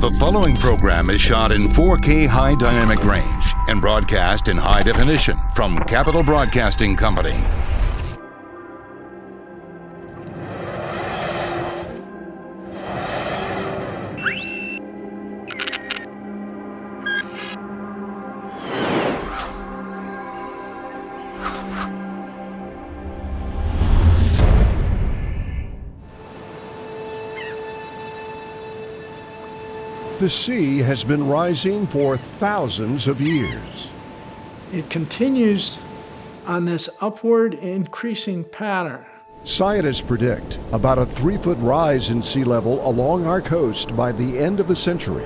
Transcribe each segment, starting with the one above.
The following program is shot in 4K high dynamic range and broadcast in high definition from Capital Broadcasting Company. The sea has been rising for thousands of years. It continues on this upward increasing pattern. Scientists predict about a 3-foot rise in sea level along our coast by the end of the century.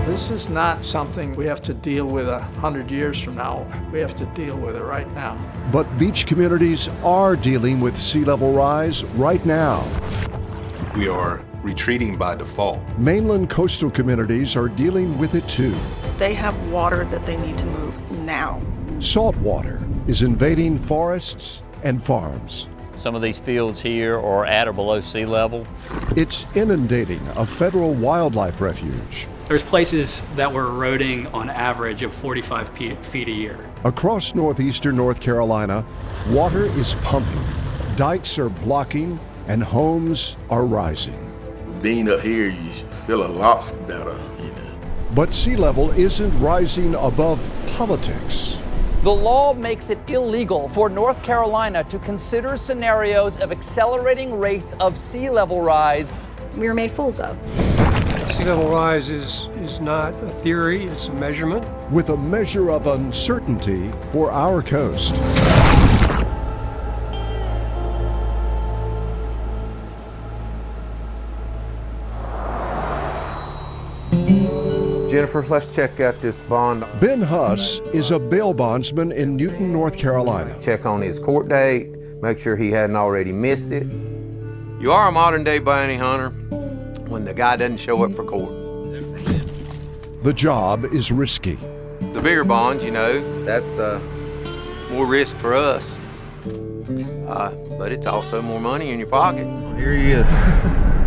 This is not something we have to deal with 100 years from now. We have to deal with it right now. But beach communities are dealing with sea level rise right now. We are retreating by default. Mainland coastal communities are dealing with it too. They have water that they need to move now. Saltwater is invading forests and farms. Some of these fields here are at or below sea level. It's inundating a federal wildlife refuge. There's places that were eroding on average of 45 feet a year. Across northeastern North Carolina, water is pumping, dikes are blocking, and homes are rising. Being up here, you feel a lot better, But sea level isn't rising above politics. The law makes it illegal for North Carolina to consider scenarios of accelerating rates of sea level rise. We were made fools of. Sea level rise is not a theory, it's a measurement. With a measure of uncertainty for our coast. Jennifer, let's check out this bond. Ben Huss is a bail bondsman in Newton, North Carolina. Check on his court date, make sure he hadn't already missed it. You are a modern day bounty hunter when the guy doesn't show up for court. The job is risky. The bigger bonds, that's more risk for us. But it's also more money in your pocket. Here he is.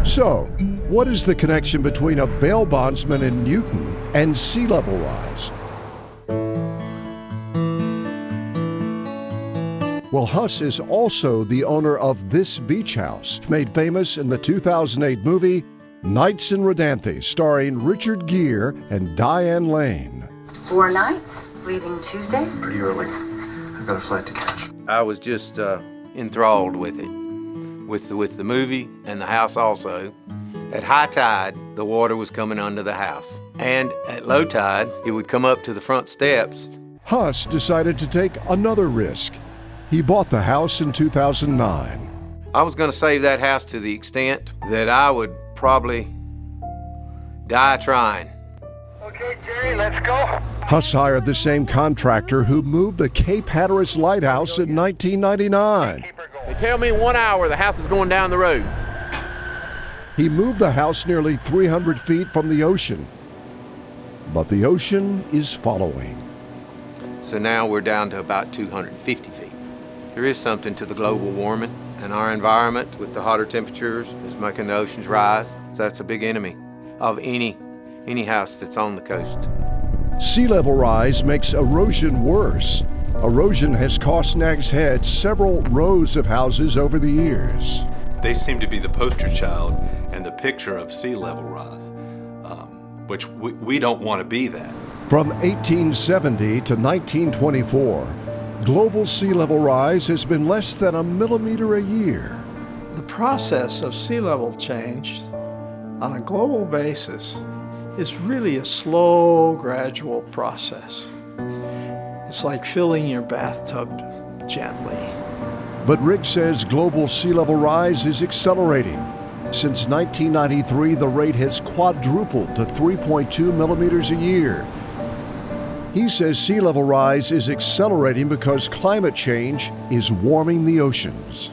So, what is the connection between a bail bondsman in Newton and sea level rise? Well, Huss is also the owner of this beach house, made famous in the 2008 movie Nights in Rodanthe, starring Richard Gere and Diane Lane. 4 nights, leaving Tuesday. Pretty early. I've got a flight to catch. I was just enthralled with it, with the movie and the house also. At high tide, the water was coming under the house. And at low tide, it would come up to the front steps. Huss decided to take another risk. He bought the house in 2009. I was going to save that house to the extent that I would probably die trying. Okay, Jerry, let's go. Huss hired the same contractor who moved the Cape Hatteras Lighthouse in 1999. They tell me in 1 hour the house is going down the road. He moved the house nearly 300 feet from the ocean. But the ocean is following. So now we're down to about 250 feet. There is something to the global warming, and our environment with the hotter temperatures is making the oceans rise. So that's a big enemy of any house that's on the coast. Sea level rise makes erosion worse. Erosion has cost Nags Head several rows of houses over the years. They seem to be the poster child and the picture of sea level rise, which we don't want to be that. From 1870 to 1924, global sea level rise has been less than 1 millimeter a year. The process of sea level change on a global basis is really a slow, gradual process. It's like filling your bathtub gently. But Rick says global sea level rise is accelerating. Since 1993, the rate has quadrupled to 3.2 millimeters a year. He says sea level rise is accelerating because climate change is warming the oceans.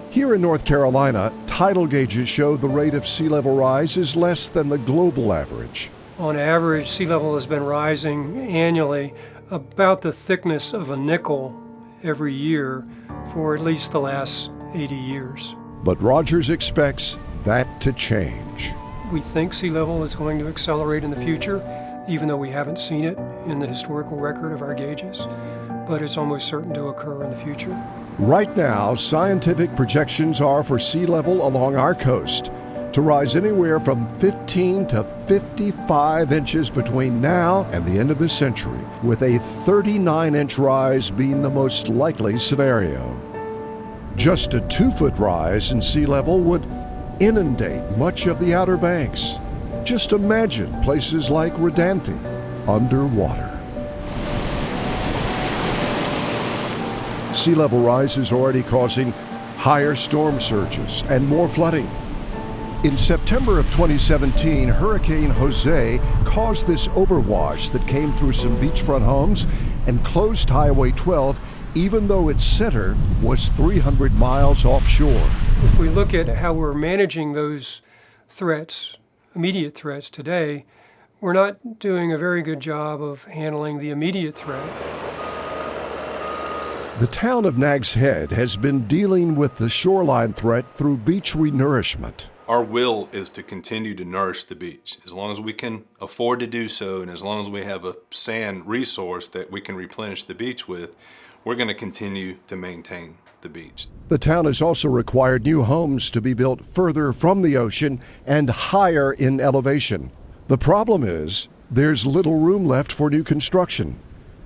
Here in North Carolina, tidal gauges show the rate of sea level rise is less than the global average. On average, sea level has been rising annually about the thickness of a nickel every year for at least the last 80 years. But Rogers expects that to change. We think sea level is going to accelerate in the future, even though we haven't seen it in the historical record of our gauges, but it's almost certain to occur in the future. Right now, scientific projections are for sea level along our coast to rise anywhere from 15 to 55 inches between now and the end of the century, with a 39-inch rise being the most likely scenario. Just a 2-foot rise in sea level would inundate much of the Outer Banks. Just imagine places like Redanthi underwater. Sea level rise is already causing higher storm surges and more flooding. In September of 2017, Hurricane Jose caused this overwash that came through some beachfront homes and closed Highway 12, even though its center was 300 miles offshore. If we look at how we're managing those threats, immediate threats today, we're not doing a very good job of handling the immediate threat. The town of Nags Head has been dealing with the shoreline threat through beach renourishment. Our will is to continue to nourish the beach. As long as we can afford to do so, and as long as we have a sand resource that we can replenish the beach with, we're going to continue to maintain the beach. The town has also required new homes to be built further from the ocean and higher in elevation. The problem is there's little room left for new construction.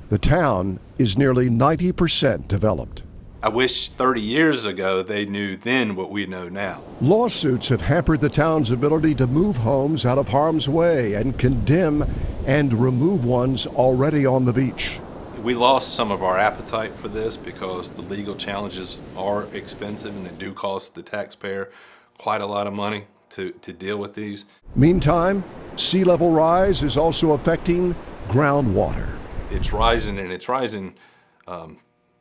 The town is nearly 90% developed. I wish 30 years ago they knew then what we know now. Lawsuits have hampered the town's ability to move homes out of harm's way and condemn and remove ones already on the beach. We lost some of our appetite for this because the legal challenges are expensive and they do cost the taxpayer quite a lot of money to deal with these. Meantime, sea level rise is also affecting groundwater. It's rising, and it's rising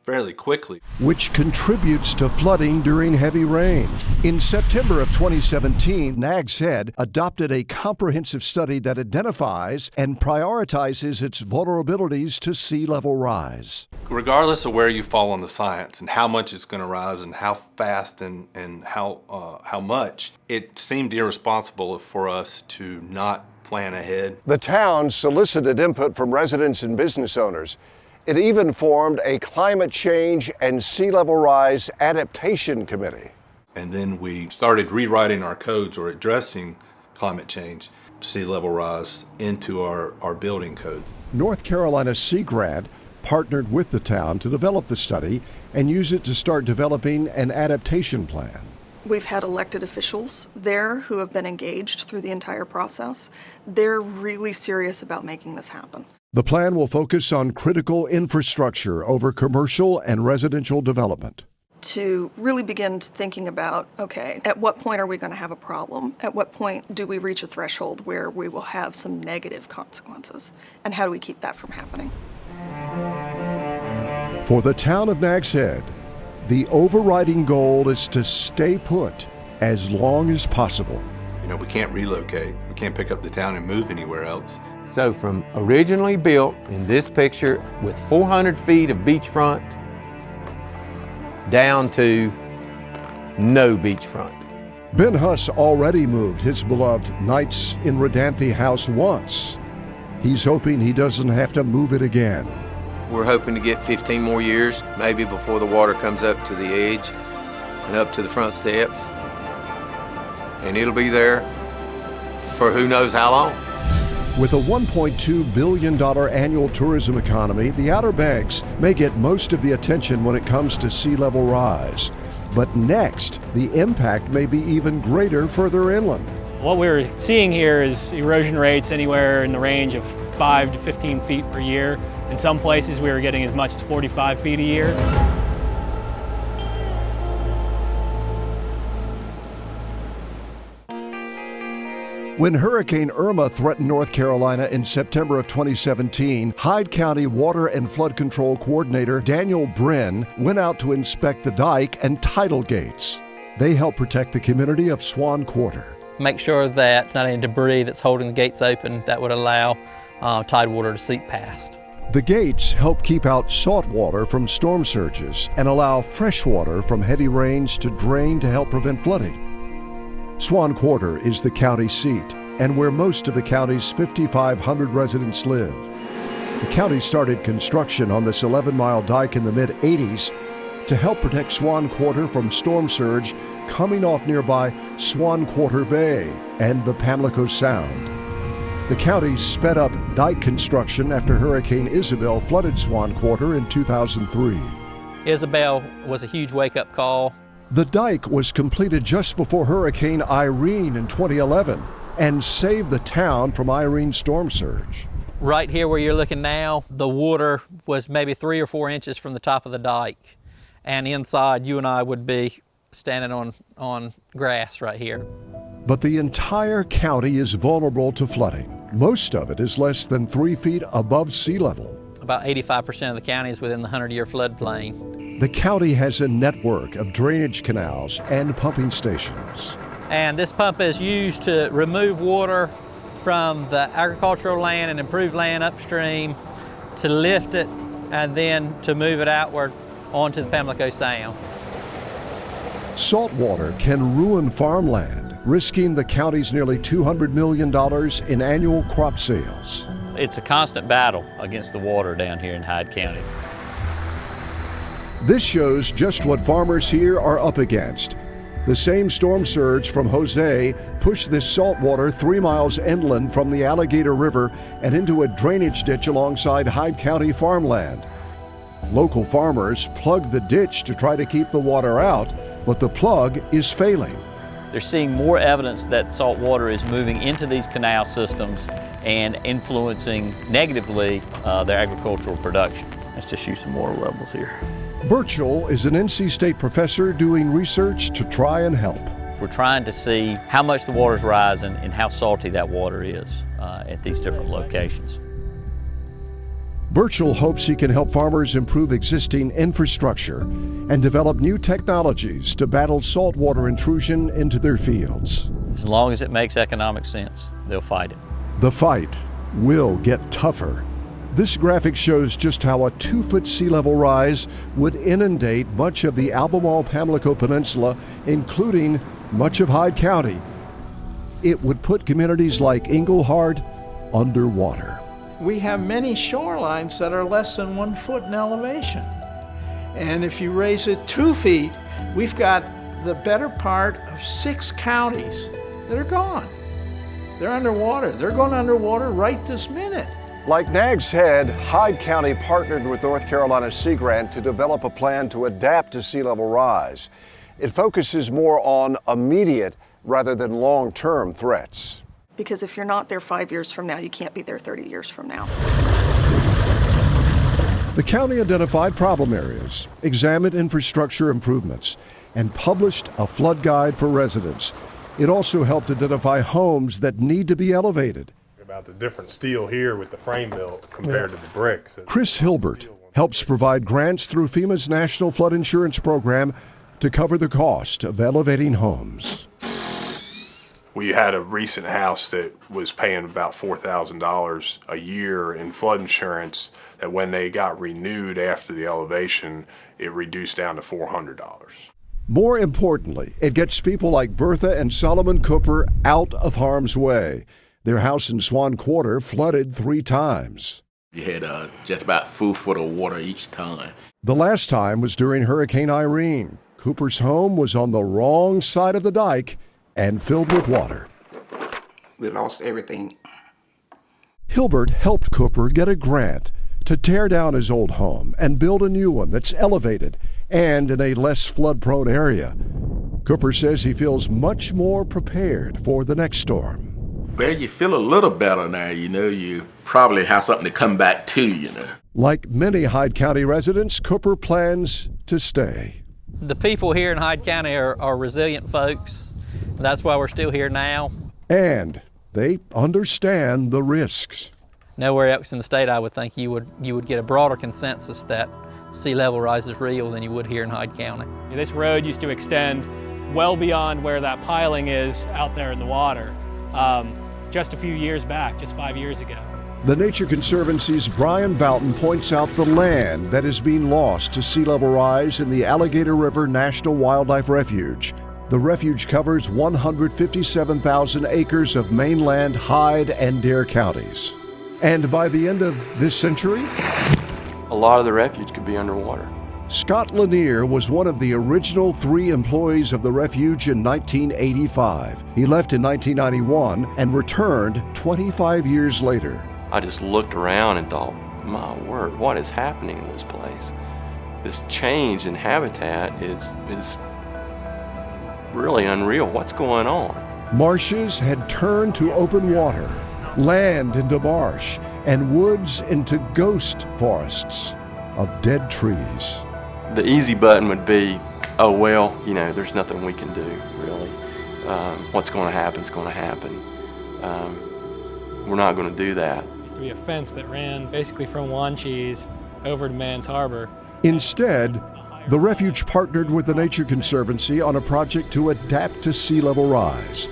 fairly quickly, which contributes to flooding during heavy rain. In September of 2017, Nags Head adopted a comprehensive study that identifies and prioritizes its vulnerabilities to sea level rise. Regardless of where you fall on the science and how much it's going to rise and how fast and how much, it seemed irresponsible for us to not plan ahead. The town solicited input from residents and business owners. It even formed a climate change and sea level rise adaptation committee. And then we started rewriting our codes or addressing climate change, sea level rise into our building codes. North Carolina Sea Grant partnered with the town to develop the study and use it to start developing an adaptation plan. We've had elected officials there who have been engaged through the entire process. They're really serious about making this happen. The plan will focus on critical infrastructure over commercial and residential development. To really begin thinking about, okay, at what point are we going to have a problem? At what point do we reach a threshold where we will have some negative consequences? And how do we keep that from happening? For the town of Nags Head, the overriding goal is to stay put as long as possible. You know, we can't relocate. We can't pick up the town and move anywhere else. So from originally built in this picture with 400 feet of beachfront down to no beachfront. Ben Huss already moved his beloved Knights in Redanthi house once. He's hoping he doesn't have to move it again. We're hoping to get 15 more years, maybe before the water comes up to the edge and up to the front steps. And it'll be there for who knows how long. With a $1.2 billion annual tourism economy, the Outer Banks may get most of the attention when it comes to sea level rise. But next, the impact may be even greater further inland. What we're seeing here is erosion rates anywhere in the range of 5 to 15 feet per year. In some places, we were getting as much as 45 feet a year. When Hurricane Irma threatened North Carolina in September of 2017, Hyde County Water and Flood Control Coordinator Daniel Brin went out to inspect the dike and tidal gates. They help protect the community of Swan Quarter. Make sure that not any debris that's holding the gates open that would allow tidewater to seep past. The gates help keep out salt water from storm surges and allow fresh water from heavy rains to drain to help prevent flooding. Swan Quarter is the county seat and where most of the county's 5,500 residents live. The county started construction on this 11-mile dike in the mid-'80s to help protect Swan Quarter from storm surge coming off nearby Swan Quarter Bay and the Pamlico Sound. The county sped up dike construction after Hurricane Isabel flooded Swan Quarter in 2003. Isabel was a huge wake-up call. The dike was completed just before Hurricane Irene in 2011 and saved the town from Irene's storm surge. Right here where you're looking now, the water was maybe 3 or 4 inches from the top of the dike. And inside, you and I would be standing on grass right here. But the entire county is vulnerable to flooding. Most of it is less than 3 feet above sea level. About 85% of the county is within the 100-year floodplain. The county has a network of drainage canals and pumping stations. And this pump is used to remove water from the agricultural land and improved land upstream, to lift it, and then to move it outward onto the Pamlico Sound. Salt water can ruin farmland, risking the county's nearly $200 million in annual crop sales. It's a constant battle against the water down here in Hyde County. This shows just what farmers here are up against. The same storm surge from Jose pushed this salt water 3 miles inland from the Alligator River and into a drainage ditch alongside Hyde County farmland. Local farmers plugged the ditch to try to keep the water out, but the plug is failing. They're seeing more evidence that salt water is moving into these canal systems and influencing negatively their agricultural production. Let's just use some water levels here. Burchell is an NC State professor doing research to try and help. We're trying to see how much the water's rising and how salty that water is at these different locations. Burchell hopes he can help farmers improve existing infrastructure and develop new technologies to battle saltwater intrusion into their fields. As long as it makes economic sense, they'll fight it. The fight will get tougher. This graphic shows just how a 2-foot sea level rise would inundate much of the Albemarle-Pamlico Peninsula, including much of Hyde County. It would put communities like Englehart underwater. We have many shorelines that are less than 1 foot in elevation. And if you raise it 2 feet, we've got the better part of 6 counties that are gone. They're underwater. They're going underwater right this minute. Like Nags Head, Hyde County partnered with North Carolina Sea Grant to develop a plan to adapt to sea level rise. It focuses more on immediate rather than long-term threats. Because if you're not there 5 years from now, you can't be there 30 years from now. The county identified problem areas, examined infrastructure improvements, and published a flood guide for residents. It also helped identify homes that need to be elevated. About the different steel here with the frame built compared to the bricks. Chris Hilbert helps provide grants through FEMA's National Flood Insurance Program to cover the cost of elevating homes. We had a recent house that was paying about $4,000 a year in flood insurance that when they got renewed after the elevation, it reduced down to $400. More importantly, it gets people like Bertha and Solomon Cooper out of harm's way. Their house in Swan Quarter flooded 3 times. You had just about 4 foot of water each time. The last time was during Hurricane Irene. Cooper's home was on the wrong side of the dike and filled with water. We lost everything. Hilbert helped Cooper get a grant to tear down his old home and build a new one that's elevated and in a less flood-prone area. Cooper says he feels much more prepared for the next storm. Well, you feel a little better now, you probably have something to come back to, Like many Hyde County residents, Cooper plans to stay. The people here in Hyde County are resilient folks. That's why we're still here now. And they understand the risks. Nowhere else in the state, I would think you would get a broader consensus that sea level rise is real than you would here in Hyde County. This road used to extend well beyond where that piling is out there in the water just a few years back, just 5 years ago. The Nature Conservancy's Brian Boughton points out the land that is being lost to sea level rise in the Alligator River National Wildlife Refuge. The refuge covers 157,000 acres of mainland Hyde and Dare counties. And by the end of this century, a lot of the refuge could be underwater. Scott Lanier was one of the original 3 employees of the refuge in 1985. He left in 1991 and returned 25 years later. I just looked around and thought, my word, what is happening in this place? This change in habitat is really unreal. What's going on? Marshes had turned to open water, land into marsh, and woods into ghost forests of dead trees. The easy button would be, oh well, you know, there's nothing we can do, really. What's going to happen is going to happen. We're not going to do that. There used to be a fence that ran basically from Wanchese over to Mans Harbor. Instead, the refuge partnered with the Nature Conservancy on a project to adapt to sea level rise.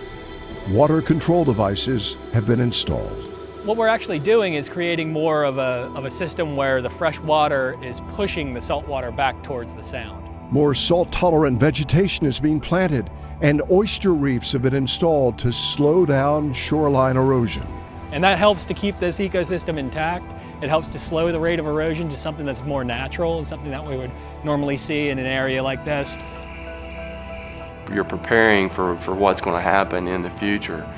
Water control devices have been installed. What we're actually doing is creating more of a system where the fresh water is pushing the salt water back towards the sound. More salt-tolerant vegetation is being planted, and oyster reefs have been installed to slow down shoreline erosion. And that helps to keep this ecosystem intact. It helps to slow the rate of erosion to something that's more natural and something that we would normally see in an area like this. You're preparing for what's going to happen in the future,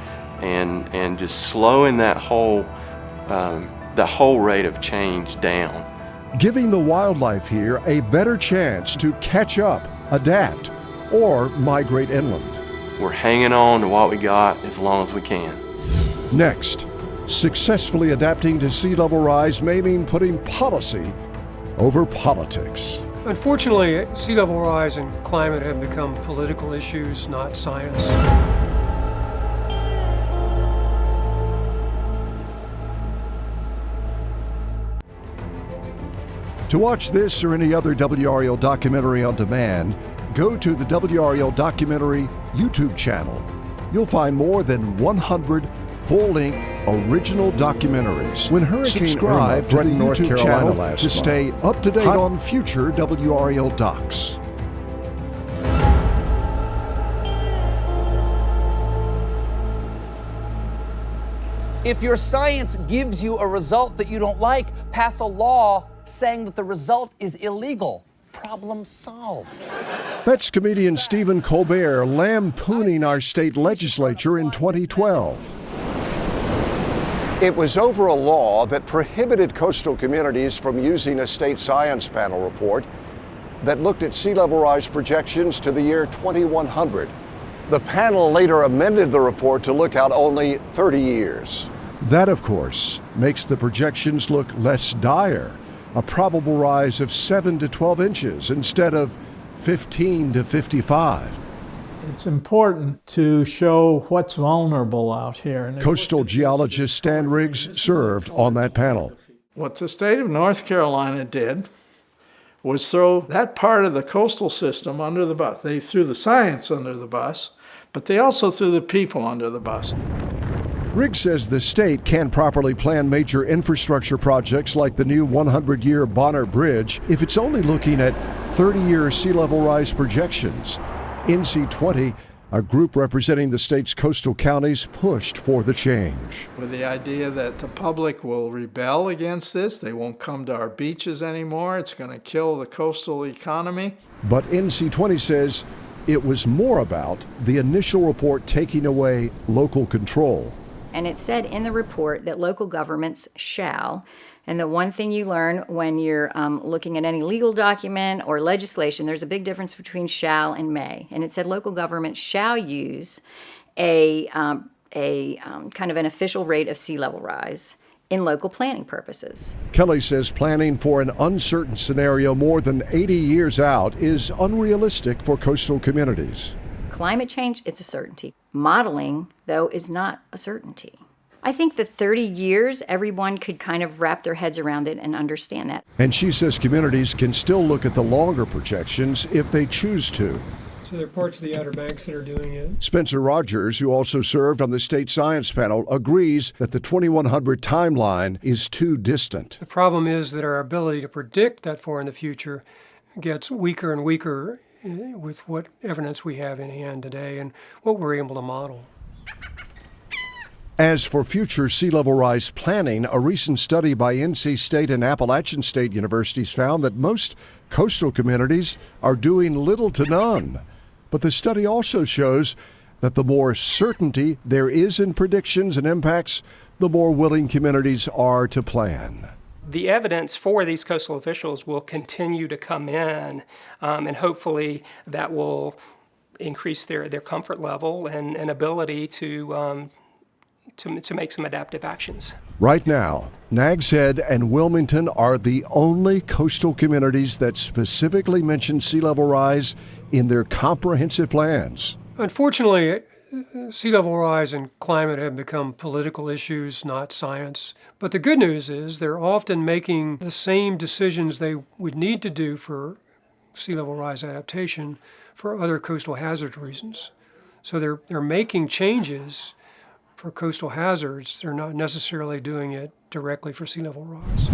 and just slowing that whole rate of change down. Giving the wildlife here a better chance to catch up, adapt, or migrate inland. We're hanging on to what we got as long as we can. Next, successfully adapting to sea level rise may mean putting policy over politics. Unfortunately, sea level rise and climate have become political issues, not science. To watch this or any other WRAL documentary on demand, go to the WRAL documentary YouTube channel. You'll find more than 100 full-length original documentaries. When Hurricane Irma threatened North Carolina last month, to stay up to date on future WRAL docs. If your science gives you a result that you don't like, pass a law saying that the result is illegal. Problem solved. That's comedian Stephen Colbert lampooning our state legislature in 2012. It was over a law that prohibited coastal communities from using a state science panel report that looked at sea level rise projections to the year 2100. The panel later amended the report to look out only 30 years. That, of course, makes the projections look less dire. A probable rise of 7 to 12 inches instead of 15 to 55. It's important to show what's vulnerable out here. And coastal geologist Stan Riggs served on that panel. What the state of North Carolina did was throw that part of the coastal system under the bus. They threw the science under the bus, but they also threw the people under the bus. Riggs says the state can't properly plan major infrastructure projects like the new 100-year Bonner Bridge if it's only looking at 30-year sea level rise projections. NC20, a group representing the state's coastal counties, pushed for the change. With the idea that the public will rebel against this, they won't come to our beaches anymore, it's going to kill the coastal economy. But NC20 says it was more about the initial report taking away local control. And it said in the report that local governments shall, and the one thing you learn when you're looking at any legal document or legislation, there's a big difference between shall and may. And it said local governments shall use a kind of an official rate of sea level rise in local planning purposes. Kelly says planning for an uncertain scenario more than 80 years out is unrealistic for coastal communities. Climate change, it's a certainty. Modeling, though, is not a certainty. I think the 30 years, everyone could kind of wrap their heads around it and understand that. And she says communities can still look at the longer projections if they choose to. So there are parts of the Outer Banks that are doing it. Spencer Rogers, who also served on the state science panel, agrees that the 2100 timeline is too distant. The problem is that our ability to predict that far in the future gets weaker and weaker with what evidence we have in hand today and what we're able to model. As for future sea level rise planning, a recent study by NC State and Appalachian State universities found that most coastal communities are doing little to none. But the study also shows that the more certainty there is in predictions and impacts, the more willing communities are to plan. The evidence for these coastal officials will continue to come in, and hopefully that will increase their comfort level and ability to make some adaptive actions. Right now, Nags Head and Wilmington are the only coastal communities that specifically mention sea level rise in their comprehensive plans. Unfortunately, sea level rise and climate have become political issues, not science. But the good news is they're often making the same decisions they would need to do for sea level rise adaptation for other coastal hazard reasons. So they're making changes for coastal hazards. They're not necessarily doing it directly for sea level rise.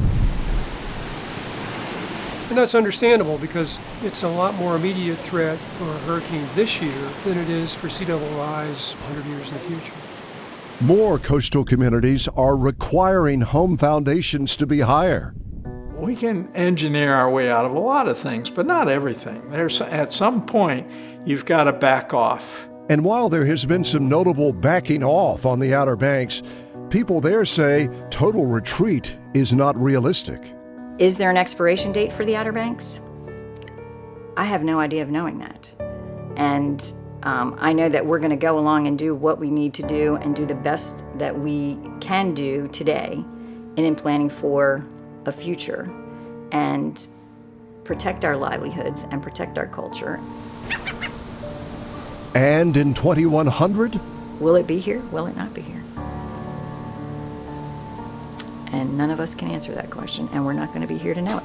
And that's understandable because it's a lot more immediate threat for a hurricane this year than it is for sea level rise 100 years in the future. More coastal communities are requiring home foundations to be higher. We can engineer our way out of a lot of things, but not everything. At some point, you've got to back off. And while there has been some notable backing off on the Outer Banks, people there say total retreat is not realistic. Is there an expiration date for the Outer Banks? I have no idea of knowing that. And I know that we're going to go along and do what we need to do and do the best that we can do today and in planning for a future and protect our livelihoods and protect our culture. And in 2100? Will it be here? Will it not be here? And none of us can answer that question, and we're not going to be here to know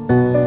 it.